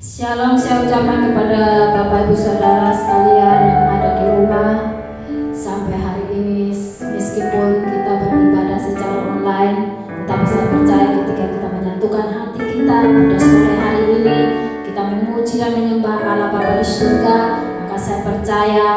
Shalom saya ucapkan kepada Bapak Ibu Saudara sekalian yang ada di rumah. Sampai hari ini meskipun kita beribadah secara online, tetapi saya percaya ketika kita menyatukan hati kita pada sore hari ini, kita memuji dan menyembah Allah Bapa di surga, maka saya percaya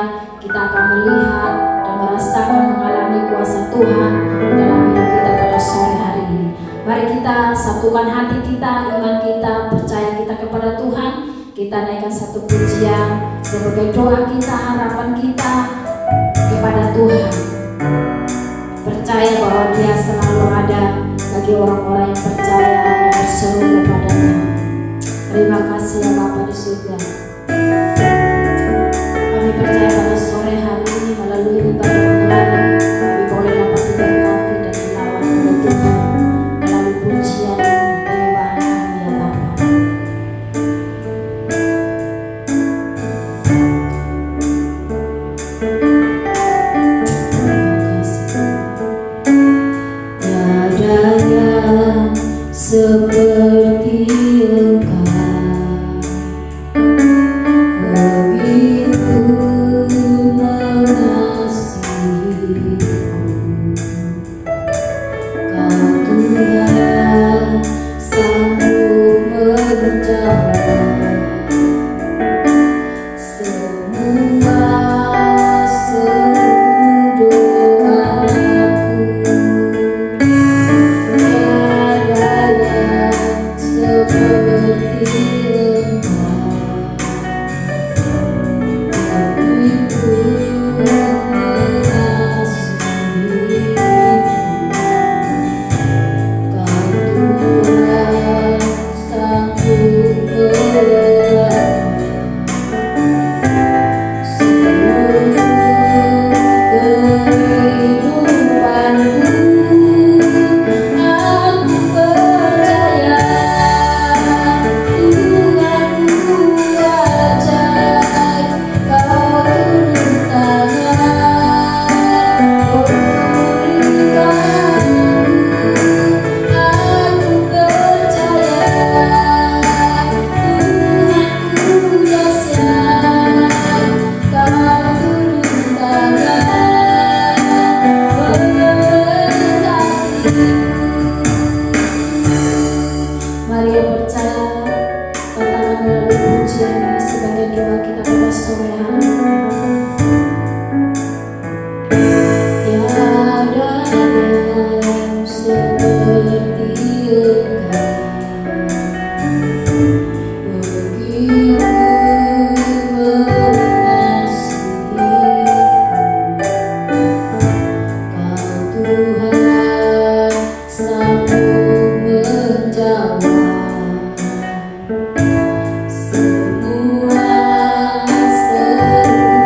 kita akan melihat dan merasakan mengalami kuasa Tuhan dalam hidup kita pada sore hari ini. Mari kita satukan hati kita, iman kita, percaya kita kepada Tuhan. Kita naikkan satu pujian sebagai doa kita, harapan kita kepada Tuhan. Percaya bahwa Dia selalu ada bagi orang-orang yang percaya dan berseru kepadanya. Terima kasih ya Bapa di surga. Kami percaya pada sore hari ini melalui ibadah online kami boleh dapat diberkati dan dilawan oleh Tuhan melalui pujian penyembahan kami ya Bapa. Tiada yang seperti Engkau, begitu mengasihiku. Kau Tuhan sanggup menjawab semua seru doaku. Tiada yang seperti Engkau, begitu mengasihiku. Kau Tuhan sanggup menjawab seluruh kehidupanku. Aku percaya Tuhanku ajaib, Kau turun tangan memberikanku. Aku percaya Tuhanku dahsyat, Kau turun tangan memberkatiku. Mari yang percaya, katakan melalui pujian ini sebagai doa kita pada sore hari ini. Tiada yang seperti Engkau, begitu mengasihiku. Kau Tuhan sanggup menjawab semua seru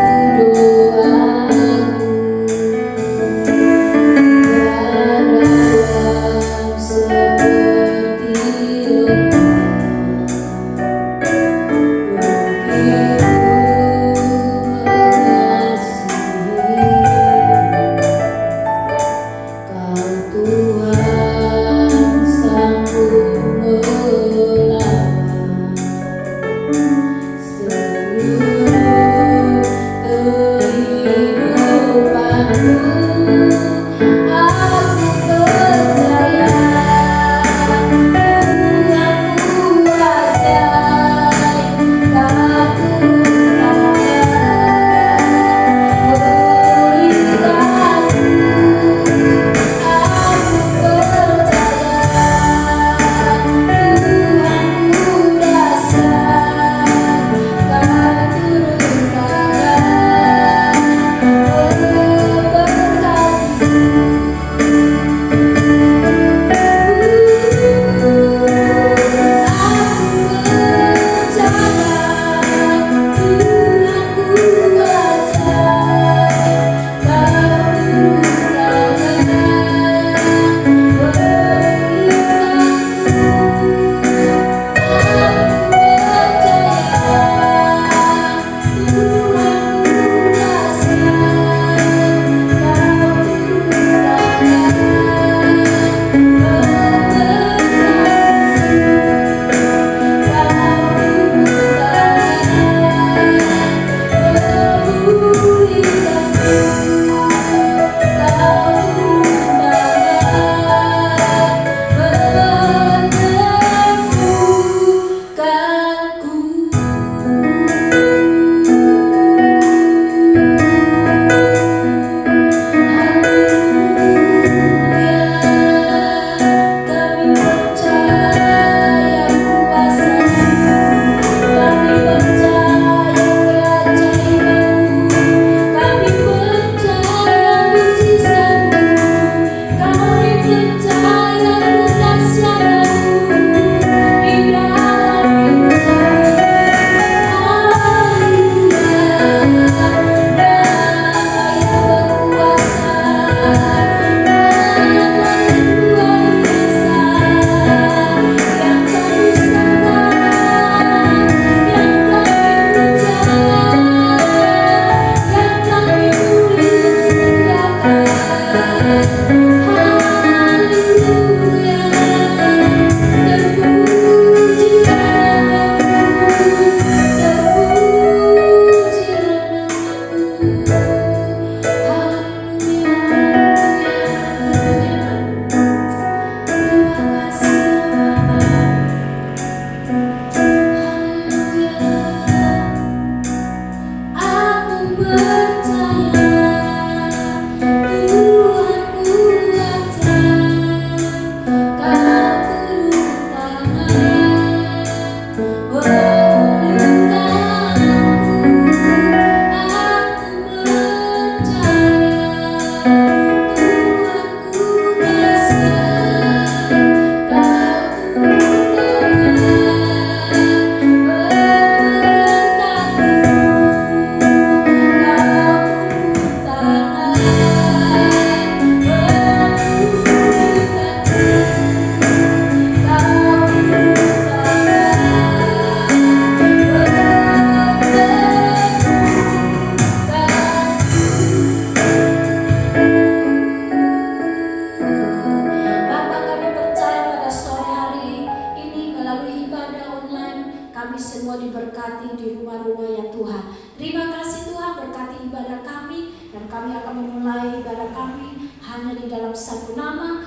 kami semua diberkati di rumah-rumah ya Tuhan. Terima kasih Tuhan, berkati ibadah kami, dan kami akan memulai ibadah kami hanya di dalam satu nama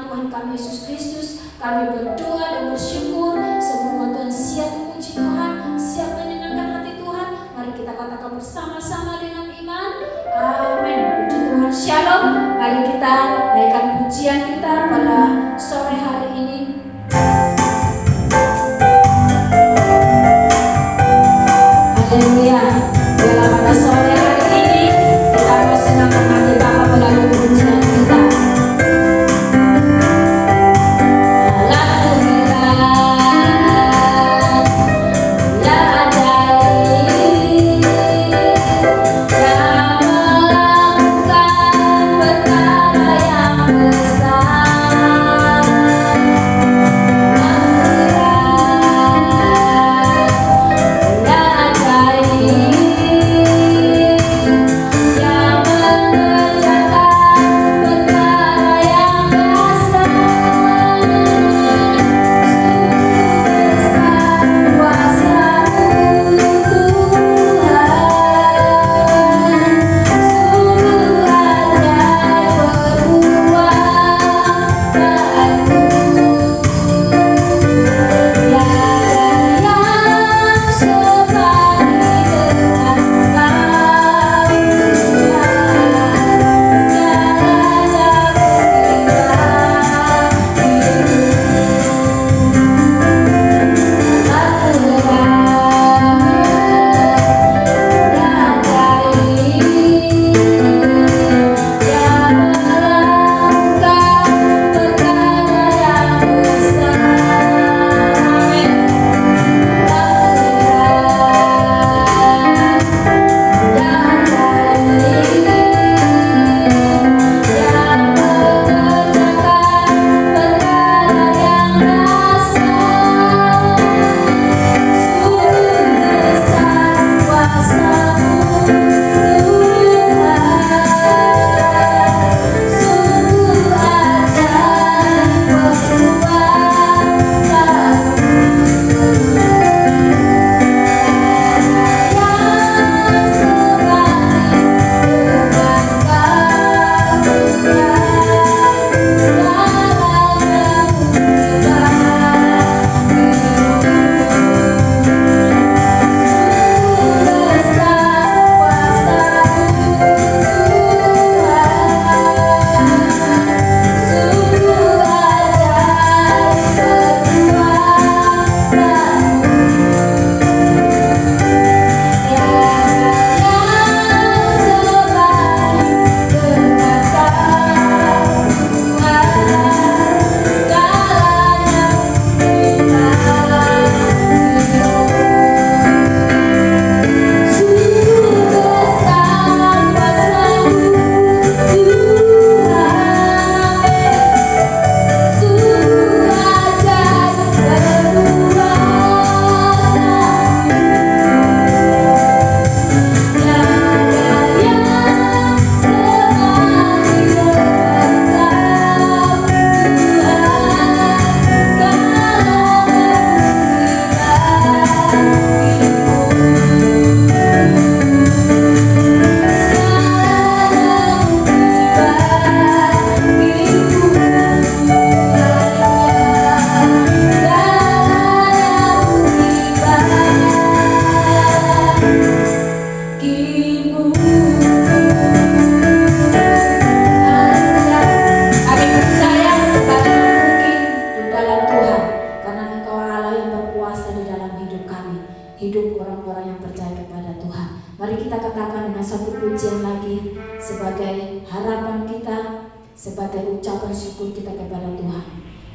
Tuhan kami Yesus Kristus. Kami berdoa dan bersyukur semua Tuhan siap memuji Tuhan, siap menyenangkan hati Tuhan. Mari kita katakan bersama-sama dengan iman. Amin. Puji Tuhan. Shalom. Mari kita naikkan pujian kita pada sore hari ini. Haleluya. Biarlah pada sore hari ini kita mau senangkan hati Bapa melalui pujian kita.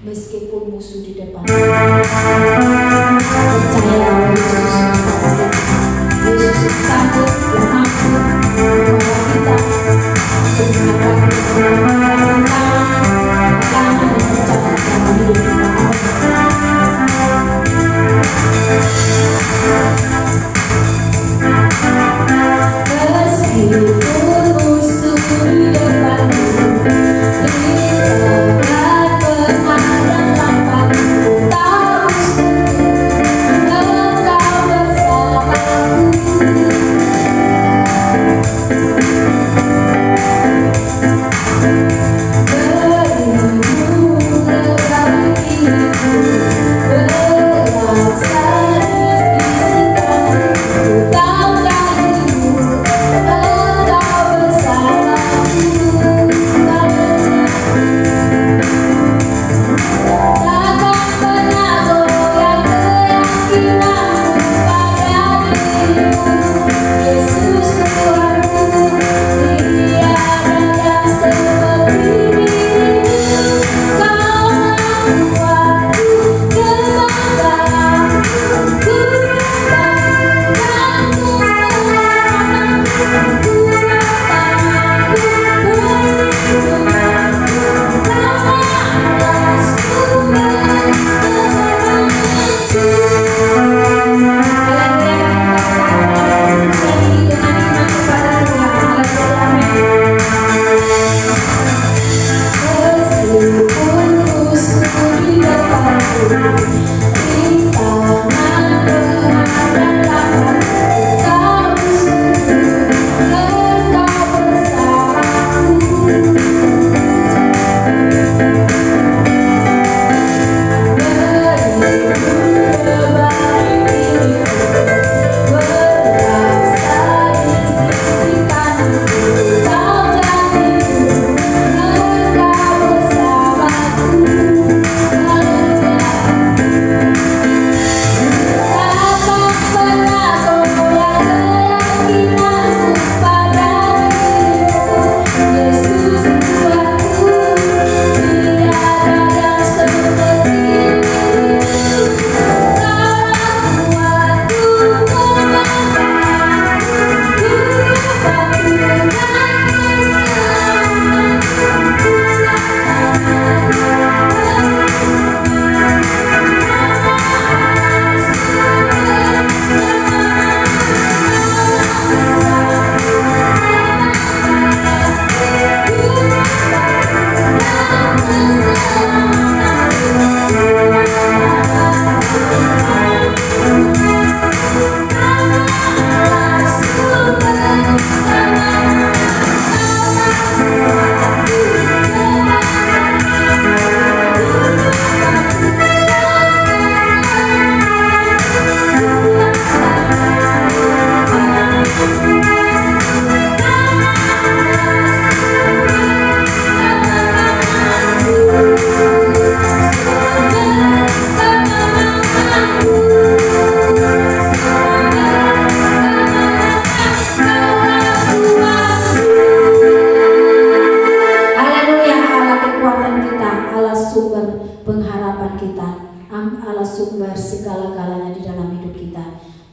Meskipun musuh di depan, percaya Yesus sanggup dan mampu membawa kita untuk mencapai hidup kita. Meskipun musuh di depanmu, kita akan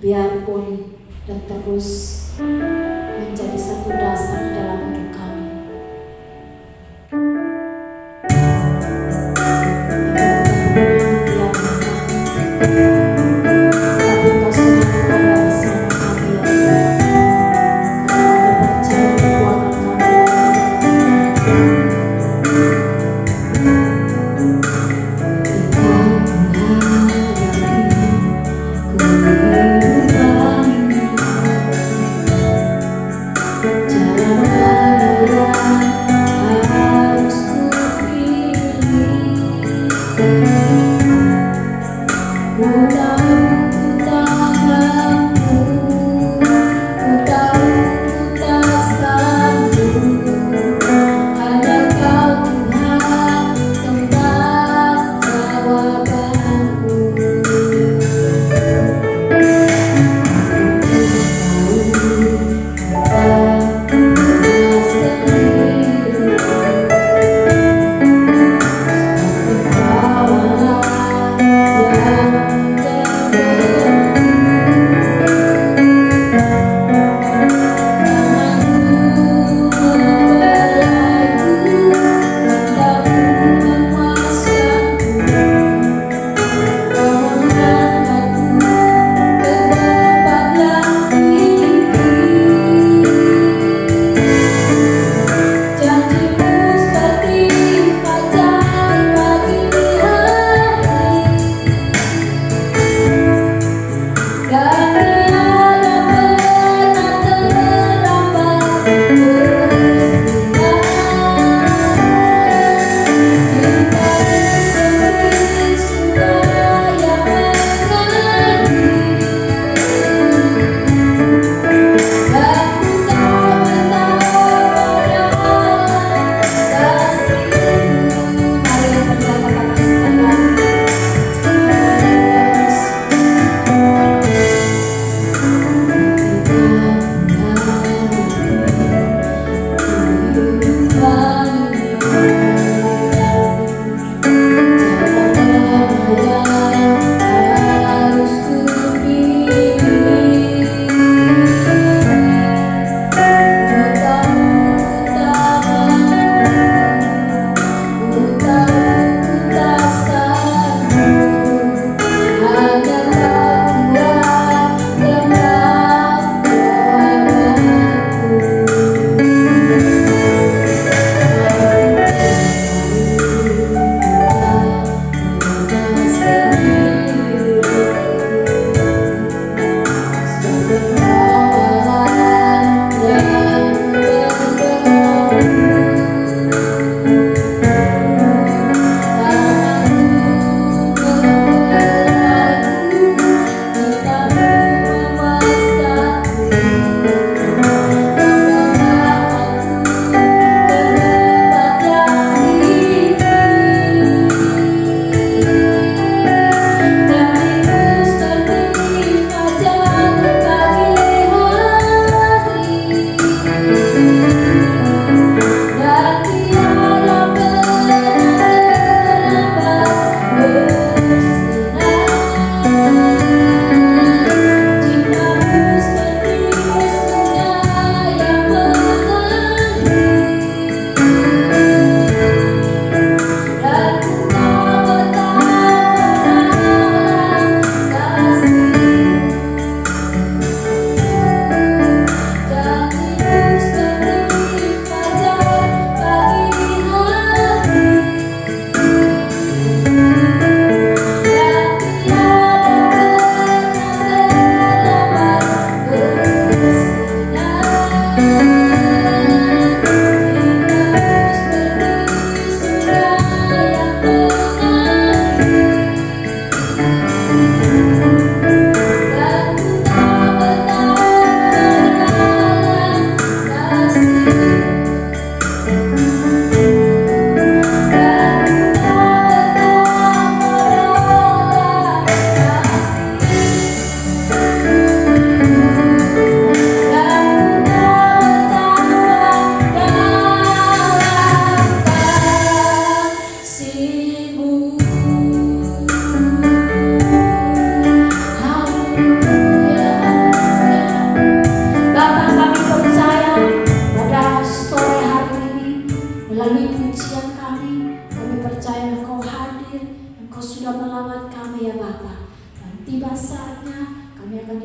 biar boleh dan terus menjadi satu dasar dalam hidup kami. Tapi Engkau selalu ada bersama kami ya Tuhan. Kami percaya kekuatan kami jalan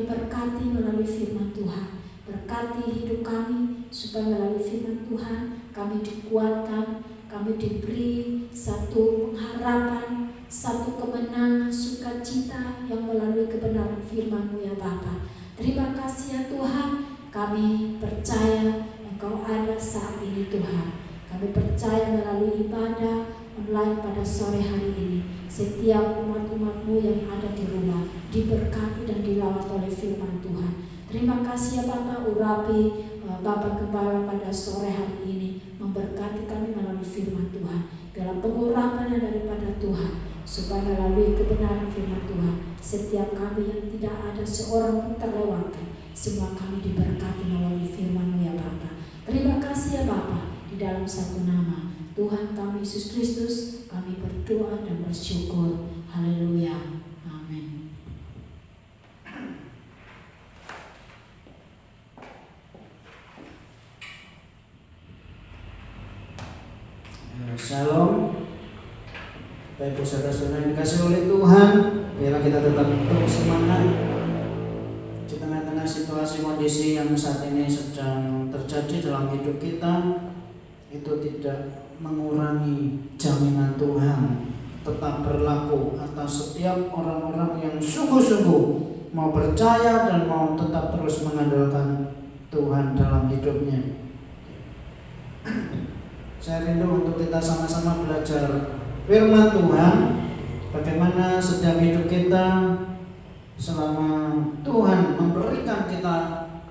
kami berkati melalui firman Tuhan. Berkati hidup kami supaya melalui firman Tuhan kami dikuatkan, kami diberi satu pengharapan, satu kemenangan, sukacita yang melalui kebenaran firman-Mu ya Bapa. Terima kasih ya Tuhan, kami percaya Engkau ada saat ini Tuhan. Kami percaya melalui ibadah online pada sore hari ini, setiap umat-umat-Mu yang ada di rumah diberkati dan dilawat oleh firman Tuhan. Terima kasih ya Bapak, urapi Bapak Gembala pada sore hari ini, memberkati kami melalui firman Tuhan, dalam pengurapan yang daripada Tuhan, supaya melalui kebenaran firman Tuhan, setiap kami yang tidak ada seorang pun terlewatkan, semua kami diberkati melalui firman-Mu ya Bapak. Terima kasih ya Bapak, di dalam satu nama Tuhan kami Yesus Kristus, kami berdoa dan bersyukur. Haleluya. Amin. Shalom. Baik saudara-saudara yang dikasih oleh Tuhan, biarlah kita tetap terus semangat di tengah-tengah situasi kondisi yang saat ini sedang terjadi dalam hidup kita. Itu tidak mengurangi jaminan Tuhan tetap berlaku atas setiap orang-orang yang sungguh-sungguh mau percaya dan mau tetap terus mengandalkan Tuhan dalam hidupnya. Saya rindu untuk kita sama-sama belajar firman Tuhan, bagaimana setiap hidup kita selama Tuhan memberikan kita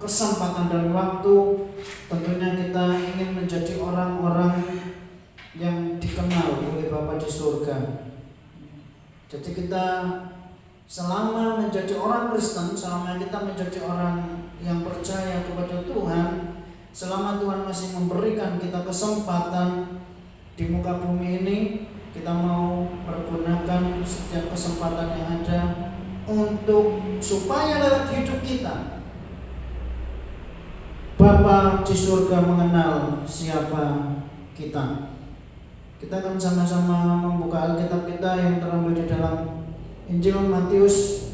kesempatan dan waktu, tentunya kita ingin menjadi orang-orang yang dikenal oleh Bapa di surga. Jadi kita selama menjadi orang Kristen, selama kita menjadi orang yang percaya kepada Tuhan, selama Tuhan masih memberikan kita kesempatan di muka bumi ini, kita mau pergunakan setiap kesempatan yang ada untuk supaya lewat hidup kita Bapa di surga mengenal siapa kita. Kita akan sama-sama membuka Alkitab kita yang terambil di dalam Injil Matius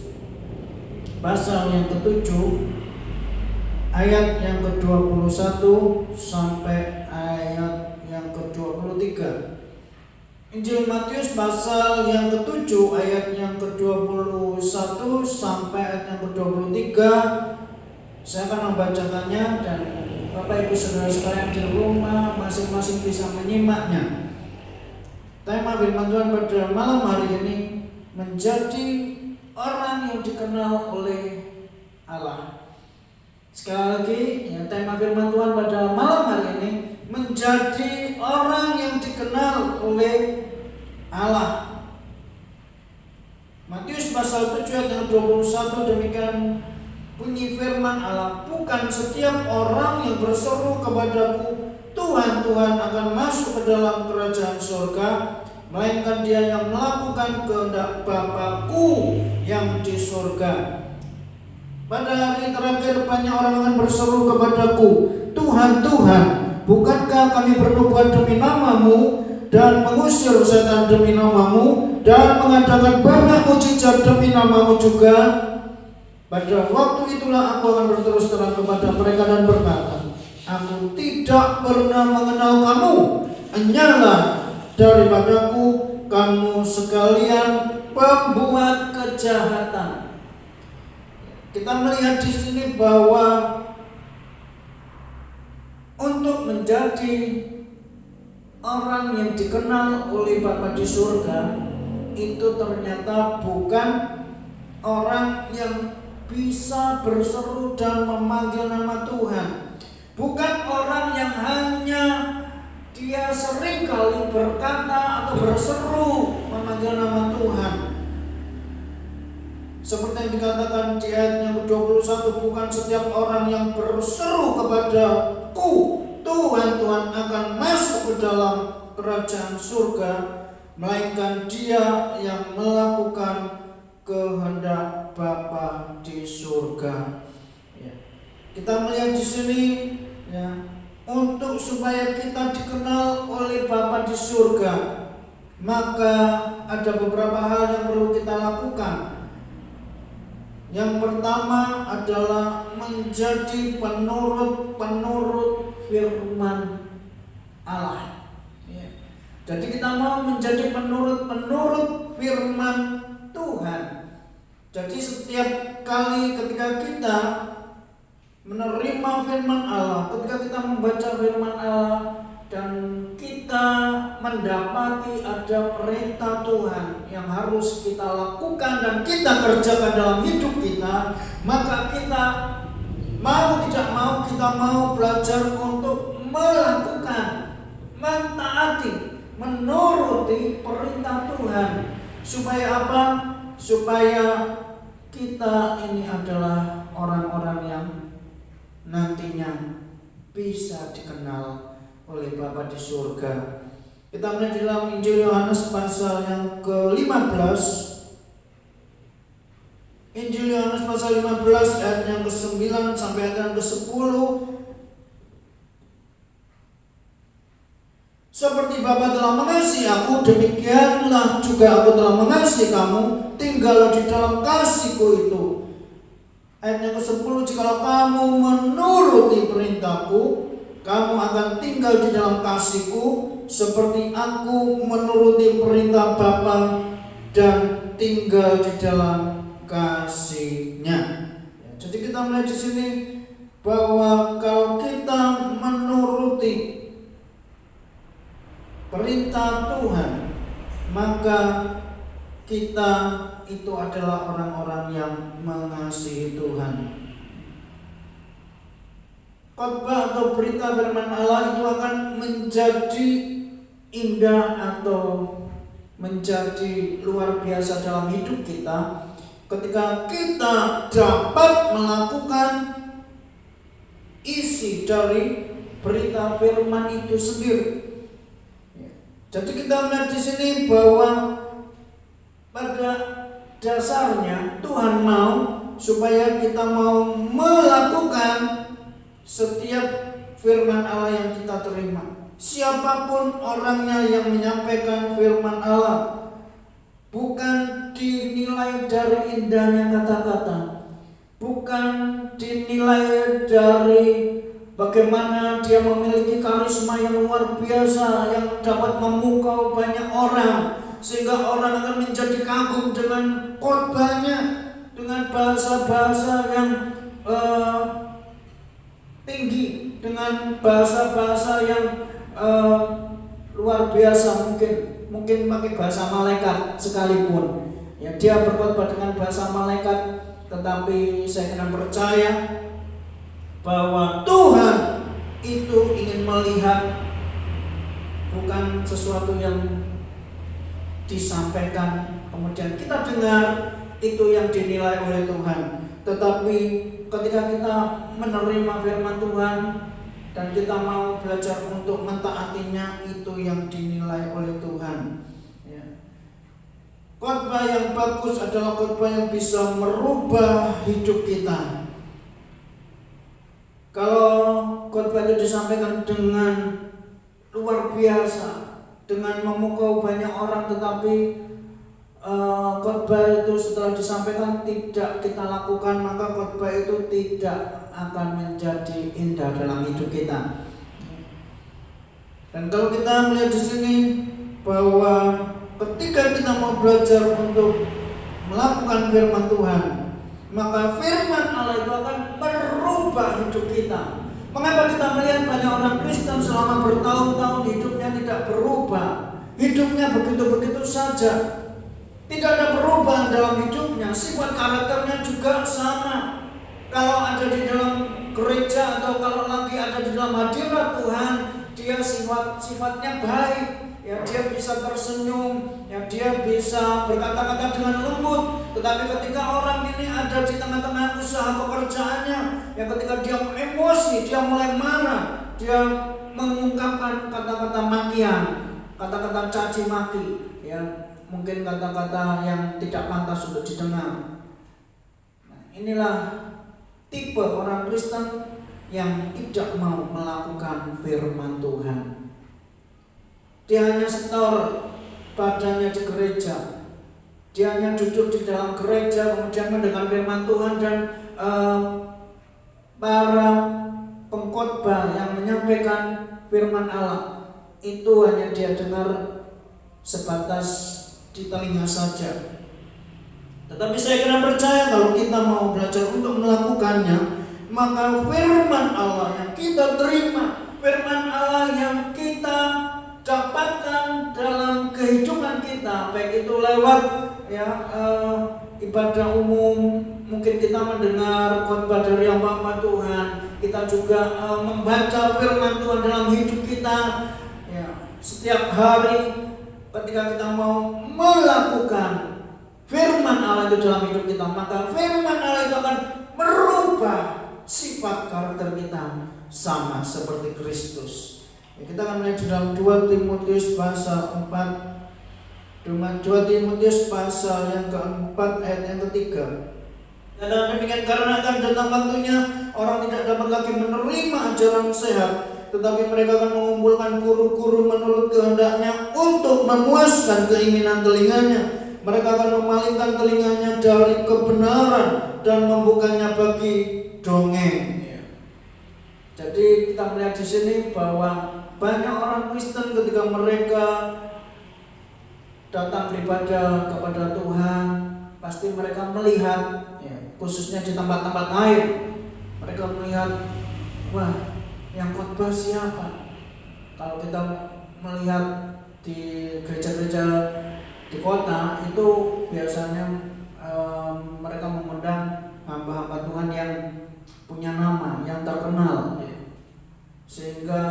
pasal yang ke-7 ayat yang ke-21 sampai ayat yang ke-23. Injil Matius pasal yang ke-7 ayat yang ke-21 sampai ayat yang ke-23. Saya akan membacakannya dan Bapak Ibu Saudara sekalian di rumah masing-masing bisa menyimaknya. Tema firman Tuhan pada malam hari ini menjadi orang yang dikenal oleh Allah. Sekali lagi, ya, tema firman Tuhan pada malam hari ini menjadi orang yang dikenal oleh Allah. Matius pasal 7 ayat 21 demikian bunyi firman Allah, bukan setiap orang yang berseru kepadaku Tuhan, Tuhan akan masuk ke dalam kerajaan surga, melainkan dia yang melakukan kehendak Bapa-Ku yang di surga. Pada hari terakhir banyak orang akan berseru kepadaku, Tuhan, Tuhan, bukankah kami bernubuat demi nama-Mu dan mengusir setan demi nama-Mu dan mengadakan banyak mujizat demi nama-Mu juga? Pada waktu itulah aku akan berterus terang kepada mereka dan berkata, aku tidak pernah mengenal kamu, hanyalah daripadaku kamu sekalian pembuat kejahatan. Kita melihat di sini bahwa untuk menjadi orang yang dikenal oleh Bapa di surga itu ternyata bukan orang yang bisa berseru dan memanggil nama Tuhan, bukan orang yang hanya dia sering kali berkata atau berseru memanggil nama Tuhan. Seperti yang dikatakan di ayat yang ke-21, bukan setiap orang yang berseru kepadaku Tuhan, Tuhan akan masuk ke dalam kerajaan surga, melainkan dia yang melakukan kehendak Bapa di surga. Ya. Kita melihat di sini, ya, untuk supaya kita dikenal oleh Bapa di surga, maka ada beberapa hal yang perlu kita lakukan. Yang pertama adalah menjadi penurut firman Allah. Ya. Jadi kita mau menjadi penurut firman Tuhan. Jadi setiap kali ketika kita menerima firman Allah, ketika kita membaca firman Allah dan kita mendapati ada perintah Tuhan yang harus kita lakukan dan kita kerjakan dalam hidup kita, maka kita mau tidak mau kita mau belajar untuk melakukan, mentaati, menuruti perintah Tuhan. Supaya apa? Supaya kita ini adalah orang-orang yang nantinya bisa dikenal oleh Bapa di surga. Kita melihat dalam Injil Yohanes pasal yang ke-15. Injil Yohanes pasal 15 ayat yang ke-9 sampai ayat yang ke-10. Seperti Bapa telah mengasihi aku, demikianlah juga aku telah mengasihi kamu. Tinggallah di dalam kasih-Ku itu. Ayat yang ke-10, jikalau kamu menuruti perintahku, kamu akan tinggal di dalam kasih-Ku, seperti aku menuruti perintah Bapa dan tinggal di dalam kasih-Nya. Jadi kita melihat di sini bahwa kalau kita menuruti perintah Tuhan, maka kita itu adalah orang-orang yang mengasihi Tuhan. Khotbah atau berita firman Allah itu akan menjadi indah atau menjadi luar biasa dalam hidup kita ketika kita dapat melakukan isi dari berita firman itu sendiri. Jadi kita melihat di sini bahwa pada dasarnya Tuhan mau supaya kita mau melakukan setiap firman Allah yang kita terima. Siapapun orangnya yang menyampaikan firman Allah, bukan dinilai dari indahnya kata-kata, bukan dinilai dari bagaimana dia memiliki karisma yang luar biasa yang dapat memukau banyak orang sehingga orang akan menjadi kagum dengan khotbahnya, dengan bahasa-bahasa yang tinggi, dengan bahasa-bahasa yang luar biasa, mungkin pakai bahasa malaikat sekalipun. Ya, dia berkhotbah dengan bahasa malaikat, tetapi saya kena percaya bahwa Tuhan itu ingin melihat bukan sesuatu yang disampaikan kemudian kita dengar itu yang dinilai oleh Tuhan, tetapi ketika kita menerima firman Tuhan dan kita mau belajar untuk mentaatinya, itu yang dinilai oleh Tuhan. Ya. Khotbah yang bagus adalah khotbah yang bisa merubah hidup kita. Kalau khotbah itu disampaikan dengan luar biasa, dengan memukau banyak orang, tetapi khotbah itu setelah disampaikan tidak kita lakukan, maka khotbah itu tidak akan menjadi indah dalam hidup kita. Dan kalau kita melihat di sini bahwa ketika kita mau belajar untuk melakukan firman Tuhan, maka firman Allah itu akan merubah hidup kita. Mengapa kita melihat banyak orang Kristen selama bertahun-tahun hidupnya tidak berubah, hidupnya begitu-begitu saja, tidak ada perubahan dalam hidupnya, sifat karakternya juga sama. Kalau ada di dalam gereja atau kalau lagi ada di dalam hadirat Tuhan, dia sifatnya baik, ya dia bisa tersenyum, ya dia bisa berkata-kata dengan lembut. Tetapi ketika orang ini ada di tengah-tengah usaha pekerjaannya, ya ketika dia emosi, dia mulai marah, dia mengungkapkan kata-kata makian, kata-kata caci maki, ya mungkin kata-kata yang tidak pantas untuk didengar. Nah, inilah tipe orang Kristen yang tidak mau melakukan firman Tuhan. Dia hanya setor badannya di gereja, Dia hanya duduk di dalam gereja, kemudian mendengar firman Tuhan, dan para pengkhotbah yang menyampaikan firman Allah itu hanya dia dengar sebatas di telinga saja. Tetapi saya kena percaya kalau kita mau belajar untuk melakukannya, maka firman Allah yang kita terima, firman Allah yang kita dapatkan dalam kehidupan kita, baik itu lewat ibadah umum, mungkin kita mendengar khotbah dari hamba Tuhan, kita juga membaca firman Tuhan dalam hidup kita, setiap hari ketika kita mau melakukan firman Allah itu dalam hidup kita, maka firman Allah itu akan merubah sifat karakter kita sama seperti Kristus. Kita akan melihat di dalam 2 Timotius pasal 4, 2 Timotius pasal yang keempat ayat yang ketiga. Dan demikian, karena akan datang waktunya orang tidak dapat lagi menerima ajaran sehat, tetapi mereka akan mengumpulkan guru-guru menurut kehendaknya untuk memuaskan keinginan telinganya. Mereka akan memalingkan telinganya dari kebenaran dan membukanya bagi dongeng. Jadi kita melihat di sini bahwa banyak orang Kristen ketika mereka datang beribadah kepada Tuhan, pasti mereka melihat, khususnya di tempat-tempat lain, mereka melihat, wah, yang khotbah siapa? Kalau kita melihat di gereja-gereja di kota itu biasanya mereka mengundang hamba-hamba Tuhan yang punya nama, yang terkenal, sehingga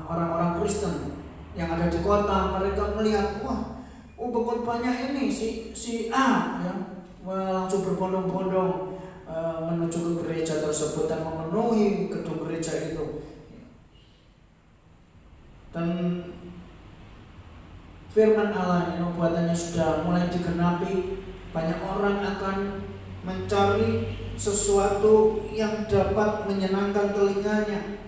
orang-orang Kristen yang ada di kota mereka melihat, wah, pengkhotbahnya ini si A, langsung berbondong-bondong menuju ke gereja tersebut dan memenuhi gedung gereja itu. Dan firman Allah yang nubuatannya sudah mulai digenapi, banyak orang akan mencari sesuatu yang dapat menyenangkan telinganya,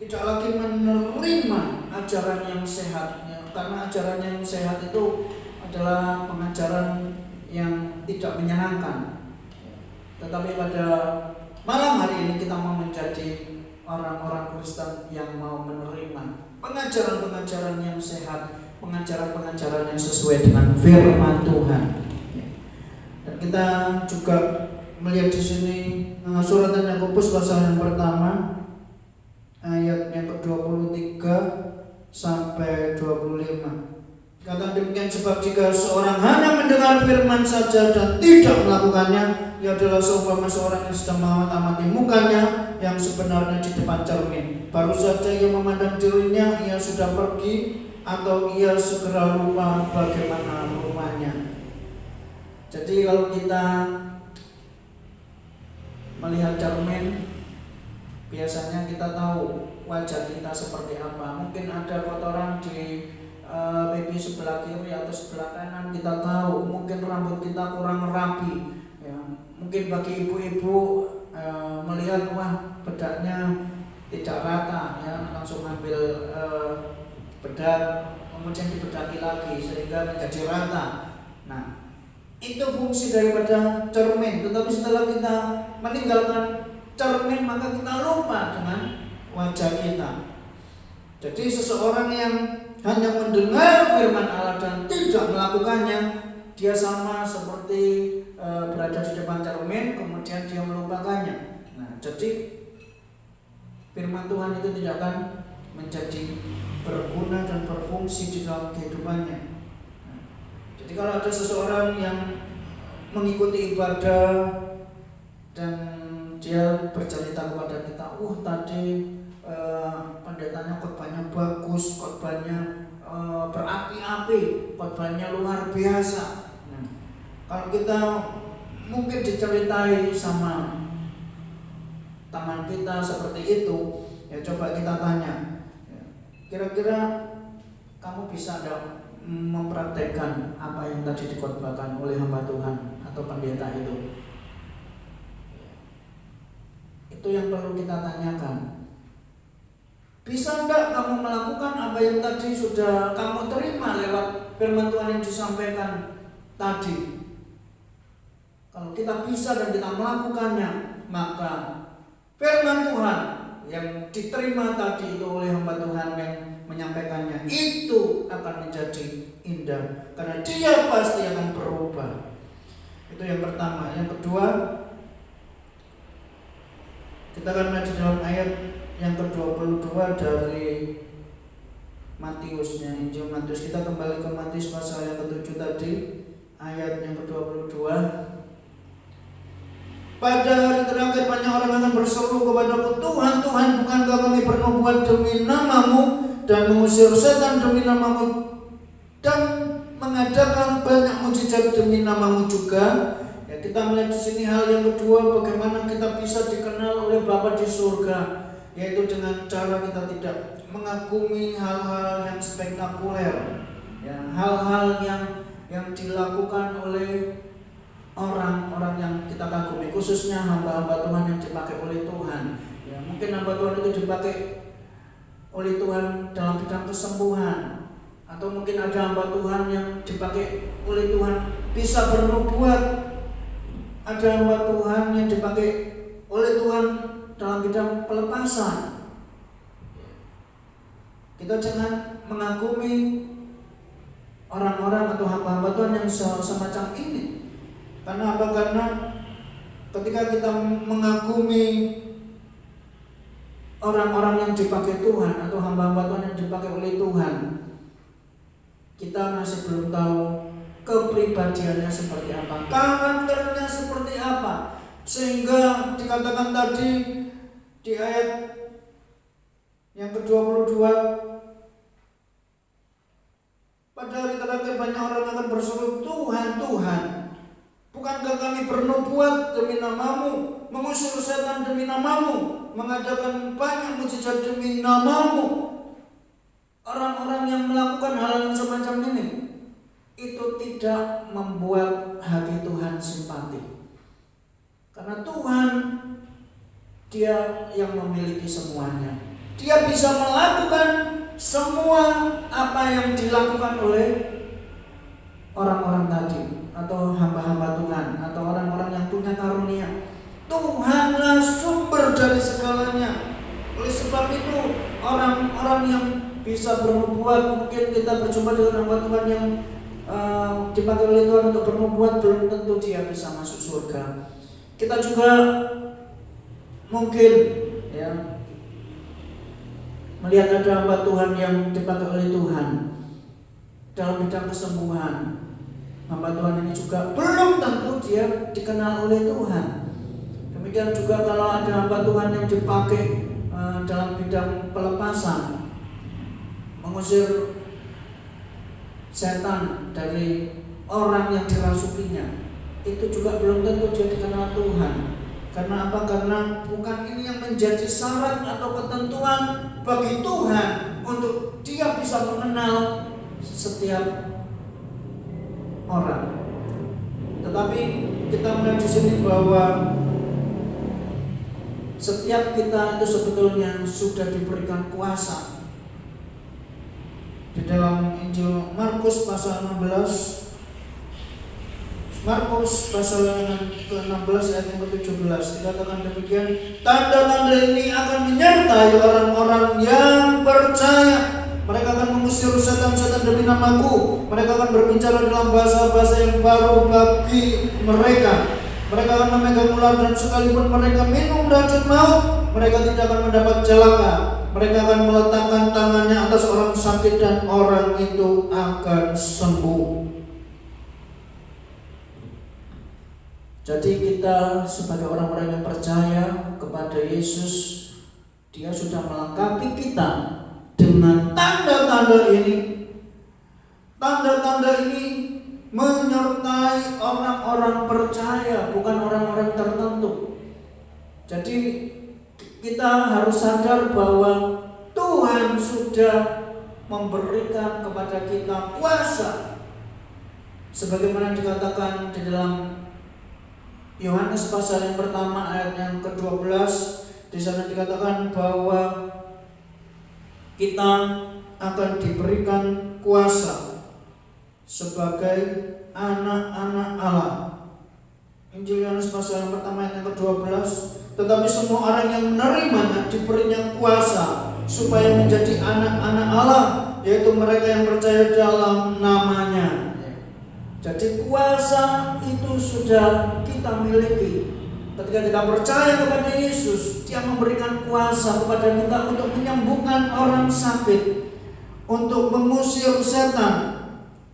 tidak lagi menerima ajaran yang sehat, karena ajaran yang sehat itu adalah pengajaran yang tidak menyenangkan. Tetapi pada malam hari ini kita mau menjadi orang-orang Kristen yang mau menerima pengajaran-pengajaran yang sehat, pengajaran-pengajaran yang sesuai dengan firman Tuhan. Dan kita juga melihat di sini surat Yakobus pasal yang pertama ayat yang ke-23 sampai 25. Kata demikian, sebab jika seorang hanya mendengar firman saja dan tidak melakukannya, ia adalah seumpama seorang yang sedang mengamati mukanya yang sebenarnya di depan cermin. Baru saja ia memandang dirinya, ia sudah pergi, atau ia segera lupa bagaimana rumahnya. Jadi kalau kita melihat cermin, biasanya kita tahu wajah kita seperti apa. Mungkin ada kotoran di pipi sebelah kiri atau sebelah kanan, kita tahu. Mungkin rambut kita kurang rapi, mungkin bagi ibu-ibu melihat, wah, bedaknya tidak rata, langsung ambil bedak, kemudian dibedaki lagi sehingga menjadi rata. Nah, itu fungsi daripada cermin. Tetapi setelah kita meninggalkan cermin, maka kita lupa dengan wajah kita. Jadi seseorang yang hanya mendengar firman Allah dan tidak melakukannya, dia sama seperti berada di depan cermin, kemudian dia melupakannya. Nah, jadi firman Tuhan itu tidak akan menjadi berguna dan berfungsi di dalam kehidupannya. Nah, jadi kalau ada seseorang yang mengikuti ibadah dan dia bercerita kepada kita, tadi pendetanya khotbahnya bagus, khotbahnya berapi-api, khotbahnya luar biasa. Nah, kalau kita mungkin diceritai sama teman kita seperti itu, ya coba kita tanya, kira-kira kamu bisa enggak mempraktekkan apa yang tadi dikhotbahkan oleh hamba Tuhan atau pendeta itu? Itu yang perlu kita tanyakan. Bisa enggak kamu melakukan apa yang tadi sudah kamu terima lewat firman Tuhan yang disampaikan tadi. Kalau kita bisa dan kita melakukannya, maka firman Tuhan yang diterima tadi itu oleh hamba Tuhan yang menyampaikannya itu akan menjadi indah, karena dia pasti akan berubah. Itu yang pertama. Yang kedua, kita akan melihat di dalam ayat yang ke-22 dari Matiusnya, Injil Matius. Kita kembali ke Matius pasal yang ke-7 tadi, ayat yang ke-22. Pada hari terakhir banyak orang akan berseru kepadaku, Tuhan, Tuhan, bukankah kami bernubuat demi namamu dan mengusir setan demi namamu dan mengadakan banyak mujizat demi namamu juga? Ya, kita melihat di sini hal yang kedua, bagaimana kita bisa dikenal oleh Bapa di surga, yaitu dengan cara kita tidak mengagumi hal-hal yang spektakuler, ya, hal-hal yang dilakukan oleh orang-orang yang kita kagumi, khususnya hamba-hamba Tuhan yang dipakai oleh Tuhan. Ya, mungkin hamba Tuhan itu dipakai oleh Tuhan dalam bidang kesembuhan, atau mungkin ada hamba Tuhan yang dipakai oleh Tuhan bisa bernubuat, ada hamba Tuhan yang dipakai oleh Tuhan dalam bidang pelepasan. Kita jangan mengagumi orang-orang atau hamba-hamba Tuhan yang semacam ini. Karena apa? Karena ketika kita mengagumi orang-orang yang dipakai Tuhan atau hamba-hamba Tuhan yang dipakai oleh Tuhan, kita masih belum tahu kepribadiannya seperti apa, karakternya seperti apa, sehingga dikatakan tadi di ayat yang ke-22, pada hari terakhir banyak orang akan berseru, Tuhan, Tuhan, bukankah kami bernubuat demi namamu, mengusir setan demi namamu, mengadakan banyak mujizat demi namamu? Orang-orang yang melakukan hal yang semacam ini itu tidak membuat hati Tuhan simpati, karena Tuhan, Dia yang memiliki semuanya. Dia bisa melakukan semua apa yang dilakukan oleh orang-orang tadi, atau hamba-hamba Tuhan, atau orang-orang yang punya karunia. Tuhanlah sumber dari segalanya. Oleh sebab itu, orang-orang yang bisa bernubuat, mungkin kita berjumpa dengan hamba Tuhan yang dipakai oleh Tuhan untuk bernubuat, belum tentu dia bisa masuk surga. Kita juga mungkin, ya, melihat ada hamba Tuhan yang dipakai oleh Tuhan dalam bidang kesembuhan. Hamba Tuhan ini juga belum tentu dia dikenal oleh Tuhan. Demikian juga kalau ada hamba Tuhan yang dipakai dalam bidang pelepasan, mengusir setan dari orang yang dirasukinya, itu juga belum tentu dia dikenal Tuhan. Karena apa? Karena bukan ini yang menjadi syarat atau ketentuan bagi Tuhan untuk dia bisa mengenal setiap orang. Tetapi kita melihat di sini bahwa setiap kita itu sebetulnya sudah diberikan kuasa. Di dalam Injil Markus pasal 16, Markus pasal yang ke-16 ayat yang ke-17 dikatakan demikian, tanda-tanda ini akan menyertai orang-orang yang percaya. Mereka akan mengusir setan-setan demi namaku. Mereka akan berbicara dalam bahasa-bahasa yang baru bagi mereka. Mereka akan memegang ular dan sekalipun mereka minum racun maut, mereka tidak akan mendapat celaka. Mereka akan meletakkan tangannya atas orang sakit dan orang itu akan sembuh. Jadi kita sebagai orang-orang yang percaya kepada Yesus, Dia sudah melengkapi kita dengan tanda-tanda ini. Tanda-tanda ini menyertai orang-orang percaya, bukan orang-orang tertentu. Jadi kita harus sadar bahwa Tuhan sudah memberikan kepada kita kuasa, sebagaimana dikatakan di dalam Yohanes pasal yang pertama ayat yang ke-12. Di sana dikatakan bahwa kita akan diberikan kuasa sebagai anak-anak Allah. Injil Yohanes pasal yang pertama ayat yang ke-12, tetapi semua orang yang menerimanya diberinya kuasa supaya menjadi anak-anak Allah, yaitu mereka yang percaya dalam namanya. Jadi kuasa itu sudah kita miliki. Ketika kita percaya kepada Yesus, Dia memberikan kuasa kepada kita untuk menyembuhkan orang sakit, untuk mengusir setan,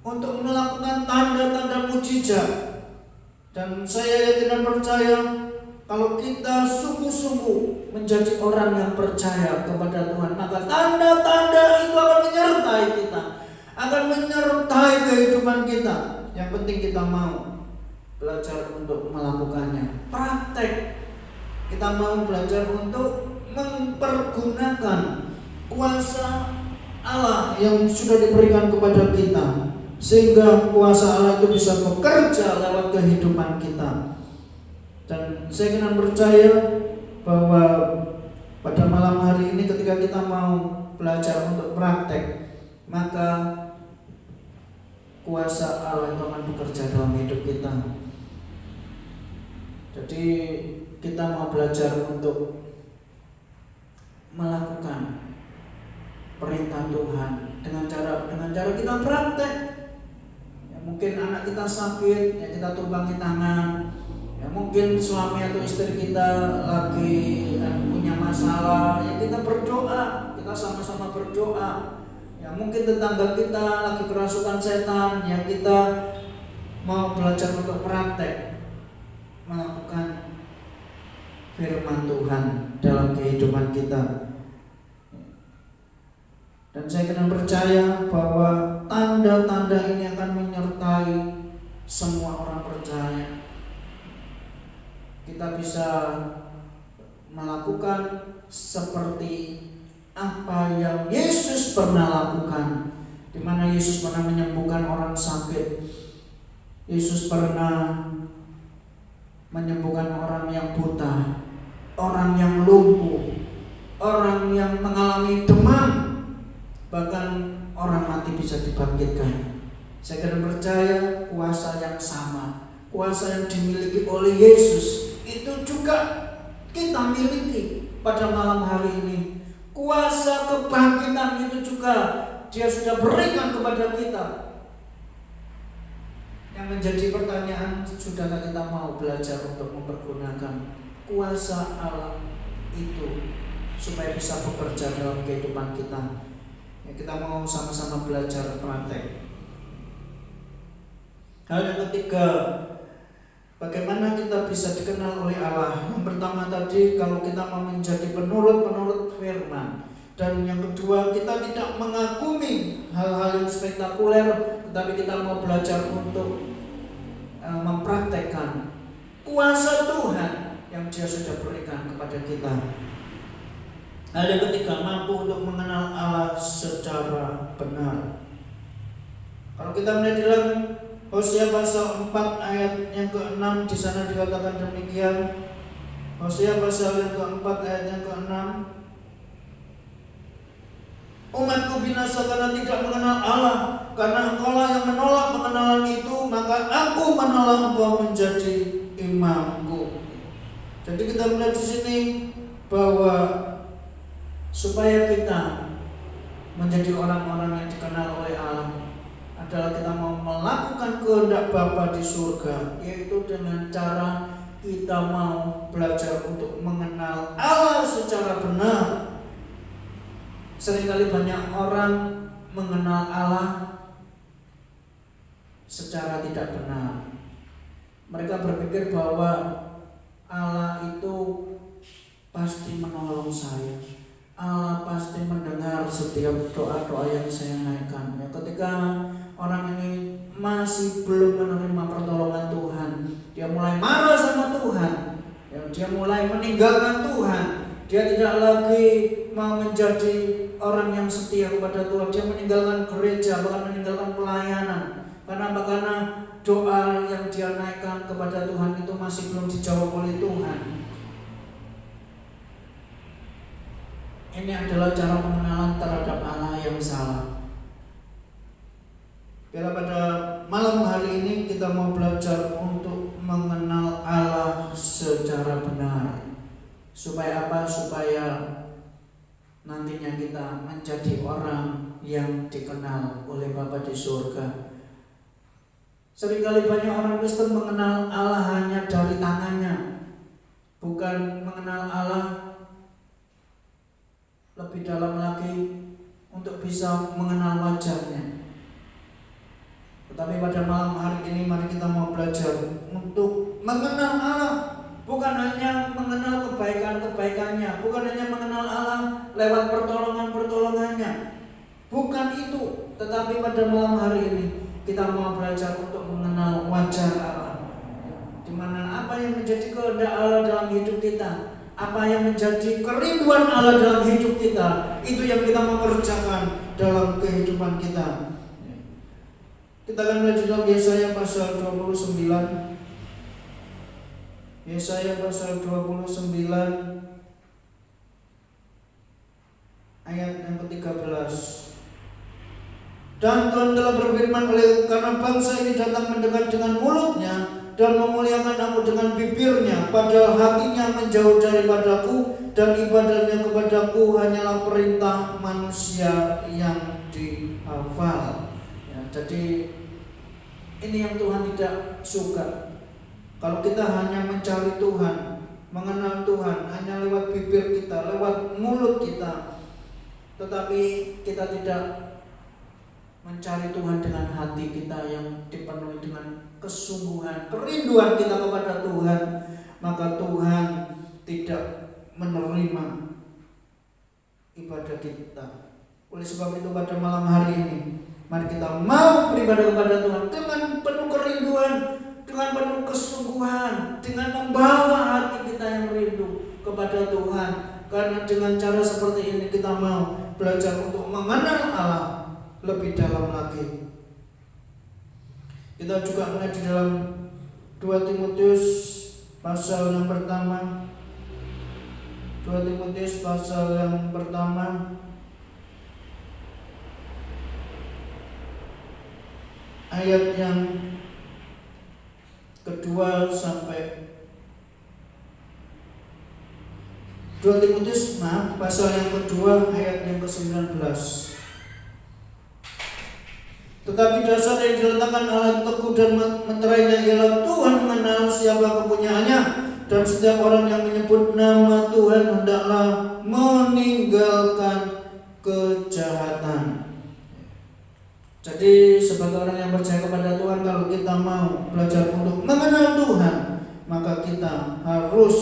untuk melakukan tanda-tanda mujizat. Dan saya yakin dan percaya kalau kita sungguh-sungguh menjadi orang yang percaya kepada Tuhan, maka tanda-tanda itu akan menyertai kita, akan menyertai kehidupan kita. Yang penting kita mau belajar untuk melakukannya, praktek. Kita mau belajar untuk mempergunakan kuasa Allah yang sudah diberikan kepada kita, sehingga kuasa Allah itu bisa bekerja lewat kehidupan kita. Dan saya ingin percaya bahwa pada malam hari ini ketika kita mau belajar untuk praktek, maka kuasa Allah itu akan bekerja dalam hidup kita. Jadi kita mau belajar untuk melakukan perintah Tuhan dengan cara kita praktek. Ya, mungkin anak kita sakit, ya kita tumpangi tangan. Ya, mungkin suami atau istri kita lagi punya masalah, ya kita berdoa, kita sama-sama berdoa. Ya, mungkin tetangga kita lagi kerasukan setan, ya kita mau belajar untuk praktek melakukan firman Tuhan dalam kehidupan kita. Dan saya kena percaya bahwa tanda-tanda ini akan menyertai semua orang percaya. Kita bisa melakukan seperti apa yang Yesus pernah lakukan, di mana Yesus pernah menyembuhkan orang sakit. Yesus pernah menyembuhkan orang yang buta, orang yang lumpuh, orang yang mengalami demam, bahkan orang mati bisa dibangkitkan. Saya kena percaya kuasa yang sama, kuasa yang dimiliki oleh Yesus itu juga kita miliki pada malam hari ini. Kuasa kebangkitan itu juga Dia sudah berikan kepada kita. Yang menjadi pertanyaan, sudahkah kita mau belajar untuk mempergunakan kuasa Allah itu supaya bisa bekerja dalam kehidupan kita? Ya, kita mau sama-sama belajar praktek. Hal yang ketiga, bagaimana kita bisa dikenal oleh Allah? Yang pertama tadi, kalau kita mau menjadi penurut firman. Dan yang kedua, kita tidak mengagumi hal-hal yang spektakuler, tetapi kita mau belajar untuk mempraktekkan kuasa Tuhan yang Dia sudah berikan kepada kita. Hal yang ketiga, mampu untuk mengenal Allah secara benar. Kalau kita melihat dalam Hosea pasal 4 ayat yang ke-6, di sana dikatakan demikian. Hosea pasal yang ke-4 ayat yang ke-6, umatku binasa karena tidak mengenal Allah, karena engkaulah yang menolak pengenalan itu, maka aku menolak engkau menjadi imamku. Jadi kita melihat di sini bahwa supaya kita menjadi orang-orang yang dikenal oleh Allah adalah kita mau melakukan kehendak Bapa di surga, yaitu dengan cara kita mau belajar untuk mengenal Allah secara benar. Seringkali banyak orang mengenal Allah secara tidak benar. Mereka berpikir bahwa Allah itu pasti menolong saya, Allah pasti mendengar setiap doa-doa yang saya naikkan. Ya, ketika orang ini masih belum menerima pertolongan Tuhan, dia mulai marah sama Tuhan, ya, dia mulai meninggalkan Tuhan, dia tidak lagi mau menjadi orang yang setia kepada Tuhan, dia meninggalkan gereja, bahkan meninggalkan pelayanan. Karena doa yang dia naikkan kepada Tuhan itu masih belum dijawab oleh Tuhan. Ini adalah cara pengenalan terhadap Allah yang salah. Bila pada secara benar. Supaya apa? Supaya nantinya kita menjadi orang yang dikenal oleh Bapa di surga. Seringkali banyak orang Kristen mengenal Allah hanya dari tangannya, bukan mengenal Allah lebih dalam lagi untuk bisa mengenal wajahnya. Tetapi pada malam hari ini mari kita mau belajar untuk mengenal Allah, bukan hanya mengenal kebaikan-kebaikannya, bukan hanya mengenal Allah lewat pertolongan-pertolongannya. Bukan itu, tetapi pada malam hari ini kita mau belajar untuk mengenal wajah Allah, di mana apa yang menjadi kehendak Allah dalam hidup kita, apa yang menjadi kerinduan Allah dalam hidup kita, itu yang kita mau kerjakan dalam kehidupan kita. Kita akan belajar dalam Yesaya pasal 29. Yesaya pasal 29 ayat yang ke-13. Dan Tuhan telah berfirman, oleh karena bangsa ini datang mendekat dengan mulutnya dan memuliakan aku dengan bibirnya, padahal hatinya menjauh daripadaku dan ibadahnya kepadaku hanyalah perintah manusia yang dihafal. Ya, jadi ini yang Tuhan tidak suka. Kalau kita hanya mencari Tuhan, mengenal Tuhan hanya lewat bibir kita, lewat mulut kita, tetapi kita tidak mencari Tuhan dengan hati kita yang dipenuhi dengan kesungguhan, kerinduan kita kepada Tuhan, maka Tuhan tidak menerima ibadah kita. Oleh sebab itu pada malam hari ini mari kita mau beribadah kepada Tuhan dengan penuh kerinduan, dengan penuh kesungguhan, dengan membawa hati kita yang rindu kepada Tuhan. Karena dengan cara seperti ini kita mau belajar untuk mengenal Allah lebih dalam lagi. Kita juga melihat di dalam 2 Timotius pasal yang pertama. 2 Timotius pasal yang pertama ayat yang kedua sampai 2 Timotius pasal yang kedua ayat yang ke-19. Tetapi dasar yang diletakkan Allah teguh dan meterainya ialah Tuhan mengenal siapa kepunyaannya, dan setiap orang yang menyebut nama Tuhan hendaklah meninggalkan kejahatan. Jadi sebagai orang yang percaya kepada Tuhan, kalau kita mau belajar untuk mengenal Tuhan, maka kita harus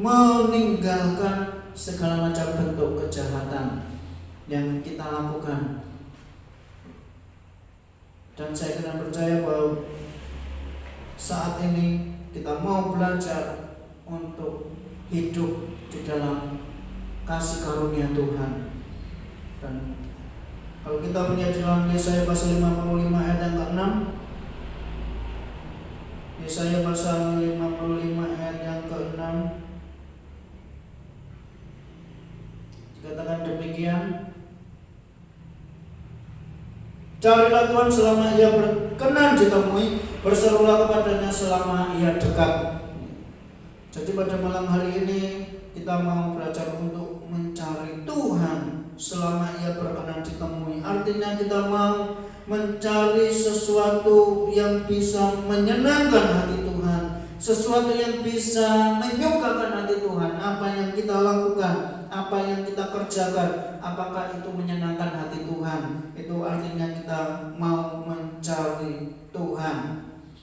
meninggalkan segala macam bentuk kejahatan yang kita lakukan. Dan saya kira percaya bahwa saat ini kita mau belajar untuk hidup di dalam kasih karunia Tuhan. Dan kalau kita punya dalam Yesaya pasal 55 ayat yang ke-6, Yesaya pasal 55 ayat yang ke-6 dikatakan demikian, carilah Tuhan selama ia berkenan ditemui, berserulah kepadanya selama ia dekat. Jadi pada malam hari ini kita mau belajar untuk mencari Tuhan selama ia berkenan ditemui. Artinya kita mau mencari sesuatu yang bisa menyenangkan hati Tuhan, sesuatu yang bisa menyukakan hati Tuhan. Apa yang kita lakukan, apa yang kita kerjakan, apakah itu menyenangkan hati Tuhan? Itu artinya kita mau mencari Tuhan.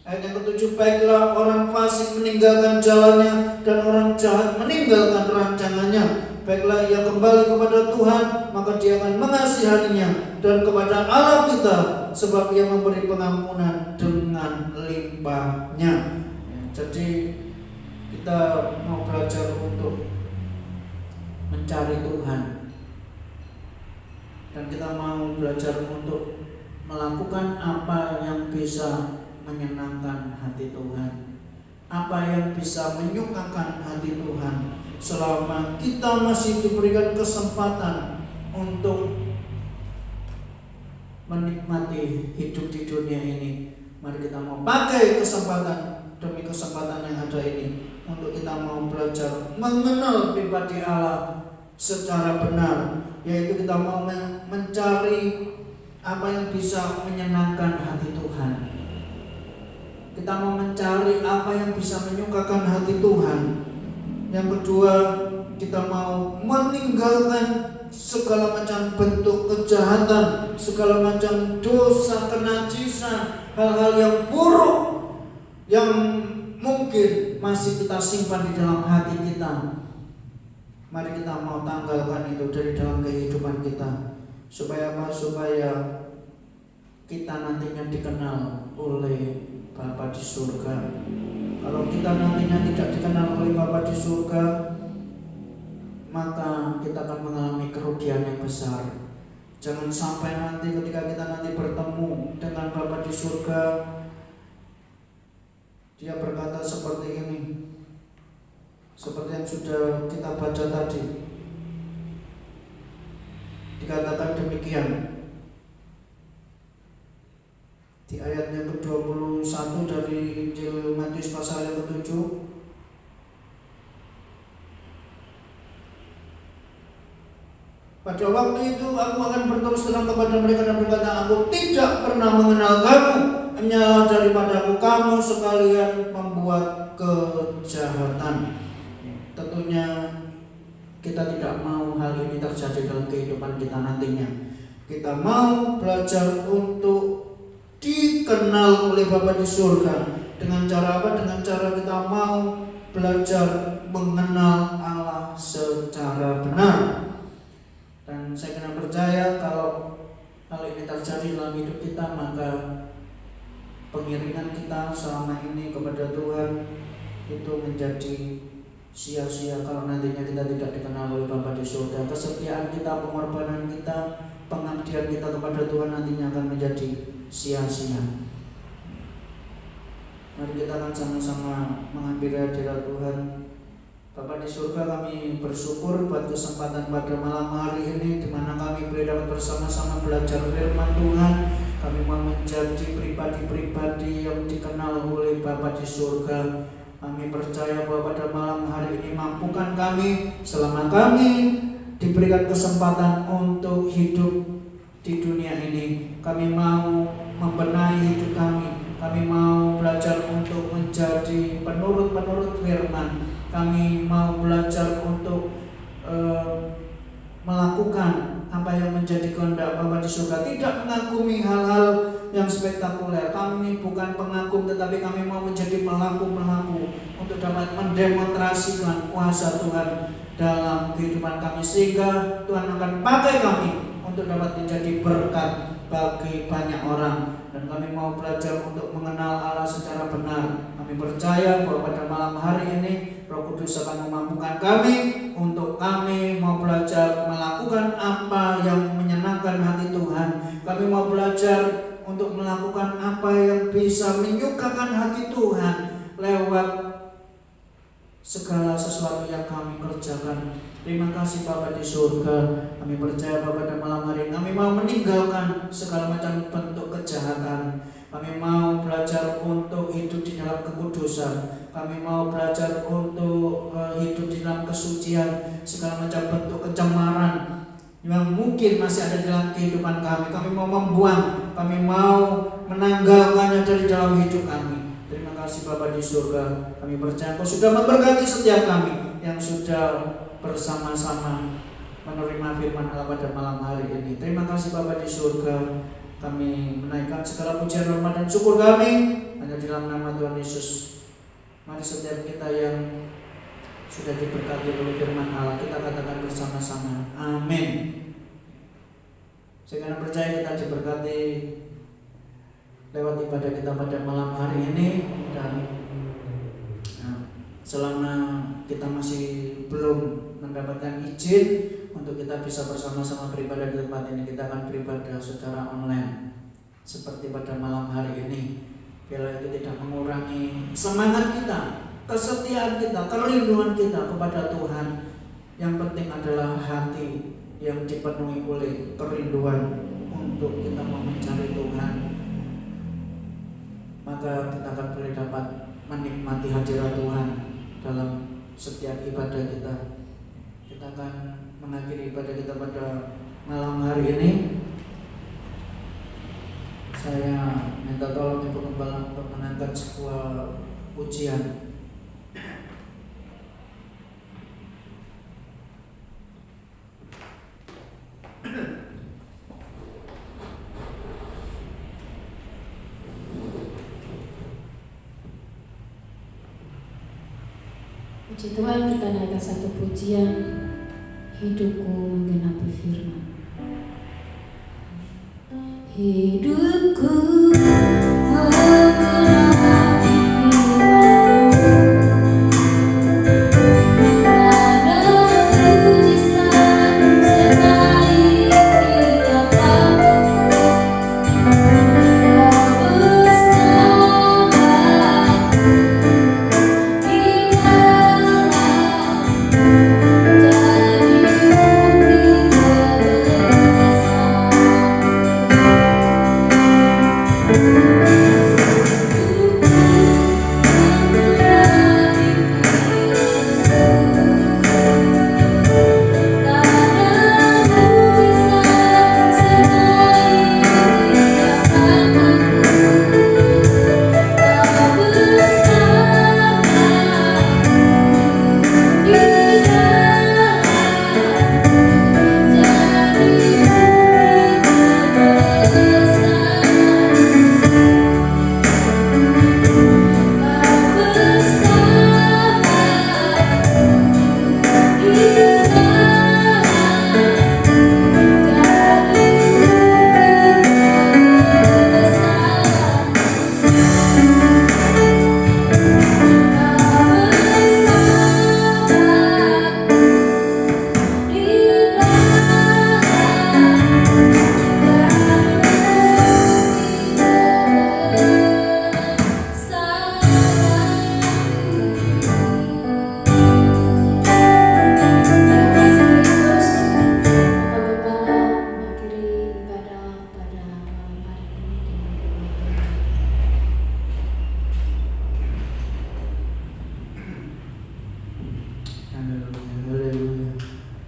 Ayat yang ke-7, baiklah orang fasik meninggalkan jalannya dan orang jahat meninggalkan rancangannya. Baiklah ia kembali kepada Tuhan, maka dia akan mengasihaninya, dan kepada Allah kita, sebab ia memberi pengampunan dengan limpahnya. Jadi kita mau belajar untuk mencari Tuhan, dan kita mau belajar untuk melakukan apa yang bisa menyenangkan hati Tuhan, apa yang bisa menyukakan hati Tuhan. Selama kita masih diberikan kesempatan untuk menikmati hidup di dunia ini, mari kita mau pakai kesempatan demi kesempatan yang ada ini untuk kita mau belajar mengenal pribadi Allah secara benar, yaitu kita mau mencari apa yang bisa menyenangkan hati Tuhan. Kita mau mencari apa yang bisa menyukakan hati Tuhan. Yang kedua, kita mau meninggalkan segala macam bentuk kejahatan, segala macam dosa, kenajisan, hal-hal yang buruk yang mungkin masih kita simpan di dalam hati kita. Mari kita mau tanggalkan itu dari dalam kehidupan kita. Supaya apa? Supaya kita nantinya dikenal oleh Bapa di surga. Kalau kita nantinya tidak dikenal oleh Bapa di surga, maka kita akan mengalami kerugian yang besar. Jangan sampai nanti ketika kita nanti bertemu dengan Bapa di surga, Dia berkata seperti ini, seperti yang sudah kita baca tadi. Dikatakan demikian di ayat yang ke-21 dari Injil Matius pasal yang ke-7. Pada waktu itu aku akan berterus terang kepada mereka dan berkata, aku tidak pernah mengenal kamu, hanyalah daripadaku kamu sekalian membuat kejahatan. Tentunya kita tidak mau hal ini terjadi dalam kehidupan kita nantinya. Kita mau belajar untuk dikenal oleh Bapa di surga. Dengan cara apa? Dengan cara kita mau belajar mengenal Allah secara benar. Dan saya kena percaya kalau hal ini terjadi dalam hidup kita, maka pengiringan kita selama ini kepada Tuhan itu menjadi sia-sia kalau nantinya kita tidak dikenal oleh Bapa di surga. Kesetiaan kita, pengorbanan kita, pengabdian kita kepada Tuhan nantinya akan menjadi sia-sia. Mari kita akan sama-sama mengambil hadirat Tuhan. Bapa di surga, kami bersyukur buat kesempatan pada malam hari ini di mana kami boleh dapat bersama-sama belajar firman Tuhan. Kami mau menjadi pribadi-pribadi yang dikenal oleh Bapa di surga. Kami percaya bahwa pada malam hari ini mampukan kami selama kami diberikan kesempatan untuk hidup di dunia ini. Kami mau membenahi hidup kami. Kami mau belajar untuk menjadi penurut-penurut firman. Kami mau belajar untuk melakukan apa yang menjadi kehendak Bapa di surga. Tidak mengagumi hal-hal yang spektakuler. Kami bukan pengagum, tetapi kami mau menjadi pelaku-pelaku untuk dapat mendemonstrasikan kuasa Tuhan dalam kehidupan kami, sehingga Tuhan akan pakai kami untuk dapat menjadi berkat bagi banyak orang. Dan kami mau belajar untuk mengenal Allah secara benar. Kami percaya bahwa pada malam hari ini Roh Kudus akan memampukan kami untuk kami mau belajar melakukan apa yang menyenangkan hati Tuhan. Kami mau belajar untuk melakukan apa yang bisa menyukakan hati Tuhan lewat segala sesuatu yang kami kerjakan. Terima kasih Bapa di surga. Kami percaya bahwa pada malam hari ini kami mau meninggalkan segala macam bentuk kejahatan. Kami mau belajar untuk hidup di dalam kekudusan. Kami mau belajar untuk hidup di dalam kesucian. Segala macam bentuk kecemaran yang mungkin masih ada dalam kehidupan kami, kami mau membuang. Kami mau menanggalkannya dari dalam hidup kami. Terima kasih Bapa di surga. Kami percaya Kau sudah memberkati setiap kami yang sudah bersama-sama menerima firman Allah pada malam hari ini. Terima kasih Bapa di surga. Kami menaikkan segala pujian, hormat dan syukur kami hanya di dalam nama Tuhan Yesus. Mari setiap kita yang sudah diberkati oleh firman Allah, kita katakan bersama-sama, amin. Saya karena percaya kita diberkati lewat ibadah kita pada malam hari ini. Dan selama kita masih belum mendapatkan izin untuk kita bisa bersama-sama beribadah di tempat ini, kita akan beribadah secara online seperti pada malam hari ini. Biarlah itu tidak mengurangi semangat kita, kesetiaan kita, kerinduan kita kepada Tuhan. Yang penting adalah hati yang dipenuhi oleh kerinduan untuk kita mau mencari Tuhan. Maka kita akan boleh dapat menikmati hadirat Tuhan dalam setiap ibadah kita. Kita akan mengakhiri ibadah kita pada malam hari ini. Saya minta tolong Ibu Gembala untuk menangkan sebuah pujian. Puji Tuhan, kita naikkan satu pujian, hidupku menggenapi firman. Hidupku menggenapi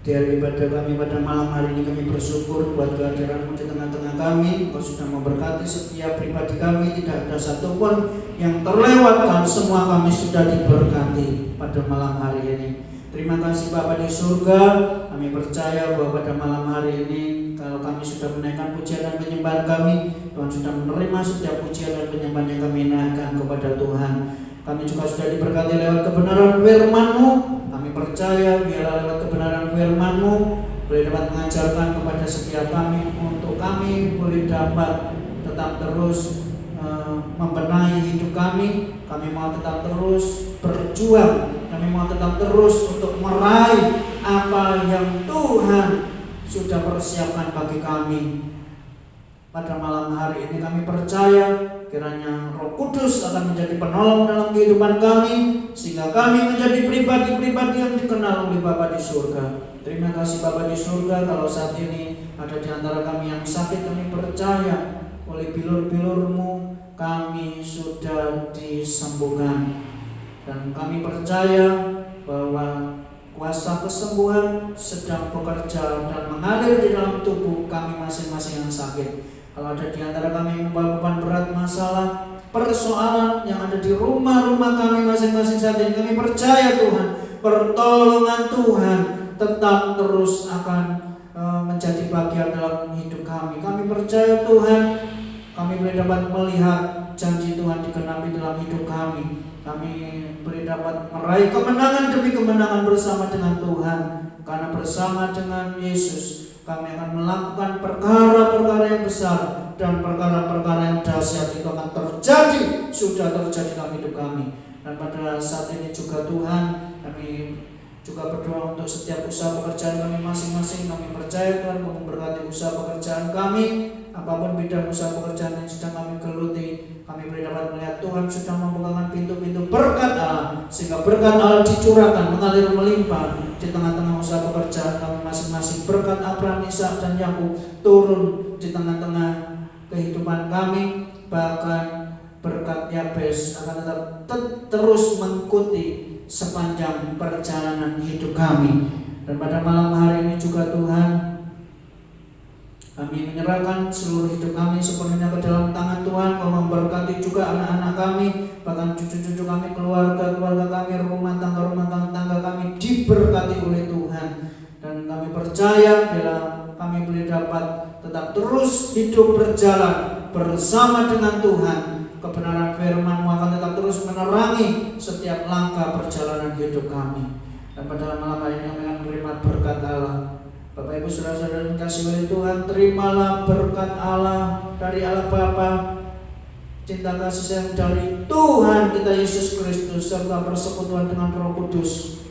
Dari ibadah kami pada malam hari ini, kami bersyukur buat kehadiran-Mu di tengah-tengah kami. Engkau sudah memberkati setiap pribadi kami, tidak ada satupun yang terlewatkan, semua kami sudah diberkati pada malam hari ini. Terima kasih Bapa di surga, kami percaya bahwa pada malam hari ini kalau kami sudah menaikkan pujian dan penyembahan kami, Tuhan sudah menerima setiap pujian dan penyembahan yang kami naikkan kepada Tuhan. Kami juga sudah diberkati lewat kebenaran firman-Mu. Kami percaya biarlah lewat kebenaran firman-Mu boleh dapat mengajarkan kepada setiap kami, untuk kami boleh dapat tetap terus membenahi hidup kami. Kami mau tetap terus berjuang, kami mau tetap terus untuk meraih apa yang Tuhan sudah persiapkan bagi kami. Pada malam hari ini kami percaya kiranya Roh Kudus akan menjadi penolong dalam kehidupan kami, sehingga kami menjadi pribadi-pribadi yang dikenal oleh Bapa di surga. Terima kasih Bapa di surga, kalau saat ini ada di antara kami yang sakit, kami percaya oleh bilur-bilur-Mu kami sudah disembuhkan. Dan kami percaya bahwa kuasa kesembuhan sedang bekerja dan mengalir di dalam tubuh kami masing-masing yang sakit. Kalau ada di antara kami yang membawa beban berat, masalah, persoalan yang ada di rumah-rumah kami masing-masing saat ini, kami percaya Tuhan, pertolongan Tuhan tetap terus akan menjadi bagian dalam hidup kami. Kami percaya Tuhan, kami boleh dapat melihat janji Tuhan digenapi dalam hidup kami. Kami boleh dapat meraih kemenangan demi kemenangan bersama dengan Tuhan, karena bersama dengan Yesus kami akan melakukan perkara-perkara yang besar dan perkara-perkara yang dahsyat itu akan terjadi, sudah terjadi dalam hidup kami. Dan pada saat ini juga Tuhan, kami juga berdoa untuk setiap usaha pekerjaan kami masing-masing. Kami percaya Tuhan memberkati usaha pekerjaan kami, apapun bidang usaha pekerjaan yang sedang kami geluti. Kami boleh dapat melihat Tuhan sudah membukakan pintu-pintu berkat Allah, sehingga berkat Allah dicurahkan, mengalir melimpah di tengah-tengah usaha pekerjaan kami masing-masing. Berkat Abraham, Ishak dan Yakub turun di tengah-tengah kehidupan kami. Bahkan berkat Yabes akan tetap terus mengikuti sepanjang perjalanan hidup kami. Dan pada malam hari ini juga Tuhan, kami menyerahkan seluruh hidup kami sepenuhnya ke dalam tangan Tuhan. Kau memberkati juga anak-anak kami, bahkan cucu-cucu kami, keluarga-keluarga kami, rumah tangga kami diberkati oleh Tuhan. Dan kami percaya bila kami boleh dapat tetap terus hidup berjalan bersama dengan Tuhan, kebenaran firman-Mu akan tetap terus menerangi setiap langkah perjalanan hidup kami. Dan pada malam hari ini kami akan menerima berkat Allah. Bapak Ibu saudara-saudara yang dikasihi oleh Tuhan, terimalah berkat Allah dari Allah Bapa, cinta kasih sayang dari Tuhan kita Yesus Kristus, serta persekutuan dengan Roh Kudus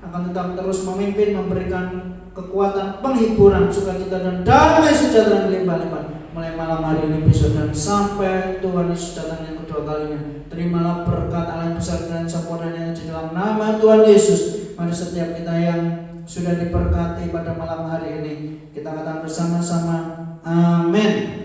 akan tetap terus memimpin, memberikan kekuatan, penghiburan, sukacita dan damai sejahtera melimpah-limpah mulai malam hari ini, besok, dan sampai Tuhan Yesus datang yang kedua kalinya. Terimalah berkat Allah yang besar dan sempurnanya di dalam nama Tuhan Yesus. Mari setiap kita yang sudah diberkati pada malam hari ini, kita katakan bersama-sama, amin.